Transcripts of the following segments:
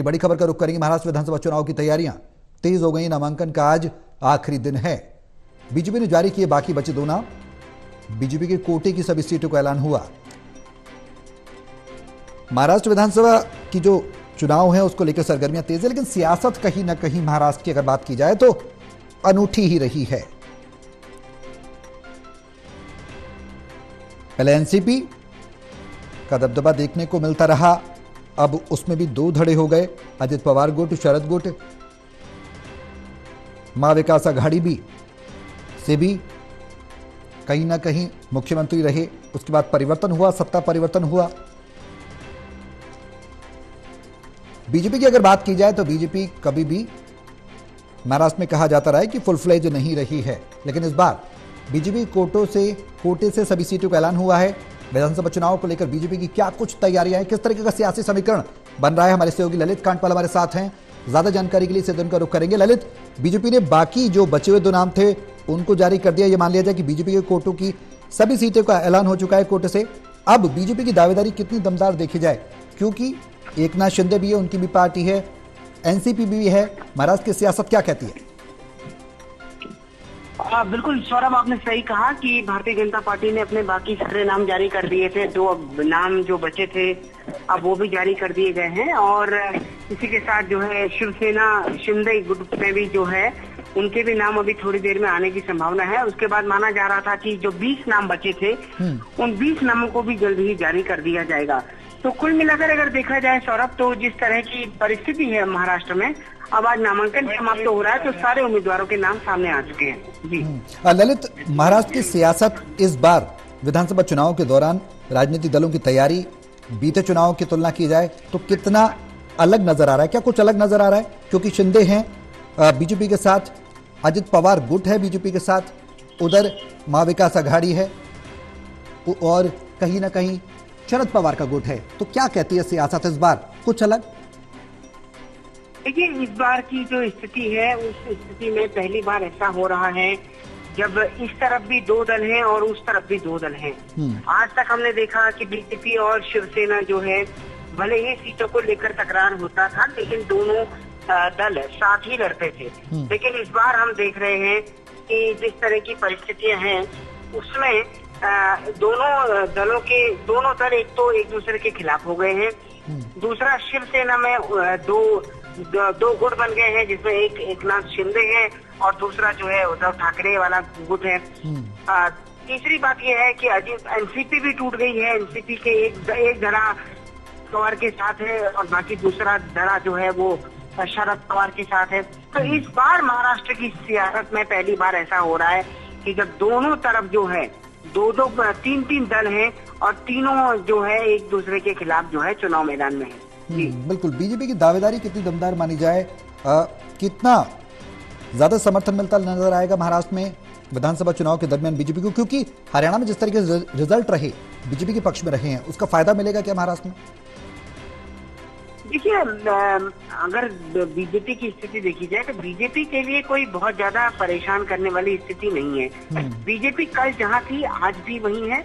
अपनी बड़ी खबर का रुख करेंगे। महाराष्ट्र विधानसभा चुनाव की तैयारियां तेज हो गई। नामांकन का आज आखिरी दिन है। बीजेपी ने जारी किए बाकी बचे 2 नाम। बीजेपी के कोटे की सभी सीटों का ऐलान हुआ। महाराष्ट्र विधानसभा की जो चुनाव है उसको लेकर सरगर्मियां तेज है, लेकिन सियासत कहीं ना कहीं महाराष्ट्र की अगर बात की जाए तो अनूठी ही रही है। पहले एनसीपी का दबदबा देखने को मिलता रहा, अब उसमें भी 2 धड़े हो गए। अजित पवार गुट, शरद गुट, महाविकास आघाड़ी भी से भी कहीं ना कहीं मुख्यमंत्री रहे। उसके बाद परिवर्तन हुआ, सत्ता परिवर्तन हुआ। बीजेपी की अगर बात की जाए तो बीजेपी कभी भी महाराष्ट्र में कहा जाता रहा है कि फुल फ्लेज नहीं रही है, लेकिन इस बार बीजेपी कोटे से सभी सीटों का ऐलान हुआ है। विधानसभा चुनाव को लेकर बीजेपी की क्या कुछ तैयारियां हैं, किस तरीके का सियासी समीकरण बन रहा है, हमारे सहयोगी ललित कांडपाल हमारे साथ हैं। ज्यादा जानकारी के लिए इसे दिन का रुख करेंगे। ललित, बीजेपी ने बाकी जो बचे हुए 2 नाम थे उनको जारी कर दिया। ये मान लिया जाए कि बीजेपी के कोटों की सभी सीटों का ऐलान हो चुका है कोटे से। अब बीजेपी की दावेदारी कितनी दमदार देखी जाए, क्योंकि एकनाथ शिंदे भी है, उनकी भी पार्टी है, एनसीपी भी है। महाराष्ट्र की सियासत क्या कहती है? बिल्कुल सौरभ, आपने सही कहा कि भारतीय जनता पार्टी ने अपने बाकी सारे नाम जारी कर दिए थे। 2 नाम जो बचे थे अब वो भी जारी कर दिए गए हैं, और इसी के साथ जो है शिवसेना शिंदे गुट में भी जो है उनके भी नाम अभी थोड़ी देर में आने की संभावना है। उसके बाद माना जा रहा था कि जो 20 नाम बचे थे उन 20 नामों को भी जल्द ही जारी कर दिया जाएगा। तो कुल मिलाकर अगर देखा जाए सौरभ, तो जिस तरह की परिस्थिति है महाराष्ट्र में, अब आज नामांकन समाप्त हो रहा है तो सारे उम्मीदवारों के नाम सामने आ चुके हैं। जी ललित, महाराष्ट्र की सियासत इस बार विधानसभा चुनाव के दौरान राजनीतिक दलों की तैयारी बीते चुनाव की तुलना की जाए तो कितना अलग नजर आ रहा है? क्या कुछ अलग नजर आ रहा है? क्योंकि शिंदे हैं बीजेपी के साथ, अजित पवार गुट है बीजेपी के साथ, उधर महाविकास आघाड़ी है और कहीं ना कहीं शरद पवार का गुट है। तो क्या कहती है सियासत इस बार कुछ अलग? देखिए, इस बार की जो स्थिति है उस स्थिति में पहली बार ऐसा हो रहा है जब इस तरफ भी 2 दल हैं और उस तरफ भी 2 दल हैं। आज तक हमने देखा कि बीजेपी और शिवसेना जो है भले ही सीटों को लेकर तकरार होता था, लेकिन दोनों दल साथ ही लड़ते थे। लेकिन इस बार हम देख रहे हैं कि जिस तरह की परिस्थितियां हैं उसमें दोनों दल एक तो एक दूसरे के खिलाफ हो गए हैं। दूसरा, शिवसेना में दो गुट बन गए हैं, जिसमें एक एकनाथ शिंदे है और दूसरा जो है उद्धव ठाकरे वाला गुट है। तीसरी बात यह है कि एनसीपी भी टूट गई है। एनसीपी के एक धड़ा पवार के साथ है और बाकी दूसरा धड़ा जो है वो शरद पवार के साथ है। तो इस बार महाराष्ट्र की सियासत में पहली बार ऐसा हो रहा है कि जब दोनों तरफ जो है 2-3 दल हैं और तीनों जो है एक दूसरे के खिलाफ जो है चुनाव मैदान में है। बिल्कुल। बीजेपी की दावेदारी कितनी दमदार मानी जाए, कितना ज्यादा समर्थन मिलता नजर आएगा महाराष्ट्र में विधानसभा चुनाव के दरमियान बीजेपी को, क्योंकि हरियाणा में जिस तरीके से रिजल्ट रहे बीजेपी के पक्ष में रहे हैं, उसका फायदा मिलेगा क्या महाराष्ट्र में? देखिए, अगर बीजेपी की स्थिति देखी जाए तो बीजेपी के लिए कोई बहुत ज्यादा परेशान करने वाली स्थिति नहीं है। बीजेपी कल जहां थी आज भी वही है।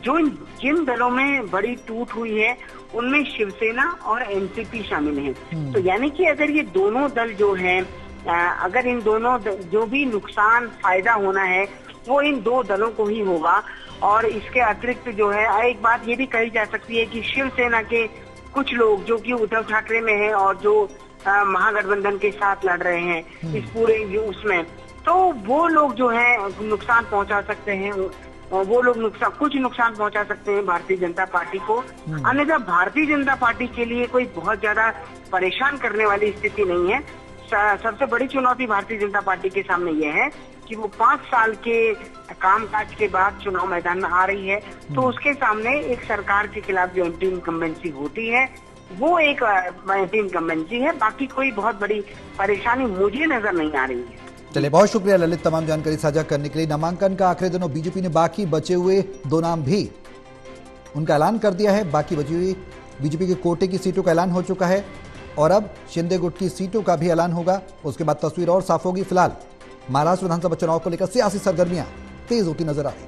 जिन दलों में बड़ी टूट हुई है उनमें शिवसेना और एनसीपी शामिल हैं। तो यानी कि अगर ये दोनों दल जो हैं, अगर इन दोनों जो भी नुकसान फायदा होना है वो इन 2 दलों को ही होगा। और इसके अतिरिक्त जो है एक बात ये भी कही जा सकती है कि शिवसेना के कुछ लोग जो कि उद्धव ठाकरे में हैं और जो महागठबंधन के साथ लड़ रहे हैं इस पूरे उसमें, तो वो लोग जो है नुकसान पहुंचा सकते हैं। वो लोग कुछ नुकसान पहुंचा सकते हैं भारतीय जनता पार्टी को। अन्यथा भारतीय जनता पार्टी के लिए कोई बहुत ज्यादा परेशान करने वाली स्थिति नहीं है। सबसे बड़ी चुनौती भारतीय जनता पार्टी के सामने यह है कि वो 5 साल के कामकाज के बाद चुनाव मैदान में आ रही है, तो उसके सामने एक सरकार के खिलाफ जो एंटी इनकम्बेंसी होती है वो एक एंटी इनकम्बेंसी है। बाकी कोई बहुत बड़ी परेशानी मुझे नजर नहीं आ रही है। चलिए, बहुत शुक्रिया ललित तमाम जानकारी साझा करने के लिए। नामांकन का आखिरी दिन और बीजेपी ने बाकी बचे हुए 2 नाम भी उनका ऐलान कर दिया है। बाकी बची हुई बीजेपी के कोटे की सीटों का ऐलान हो चुका है और अब शिंदे गुट की सीटों का भी ऐलान होगा। उसके बाद तस्वीर और साफ होगी। फिलहाल महाराष्ट्र विधानसभा चुनाव को लेकर सियासी सरगर्मियां तेज होती नजर आ रही।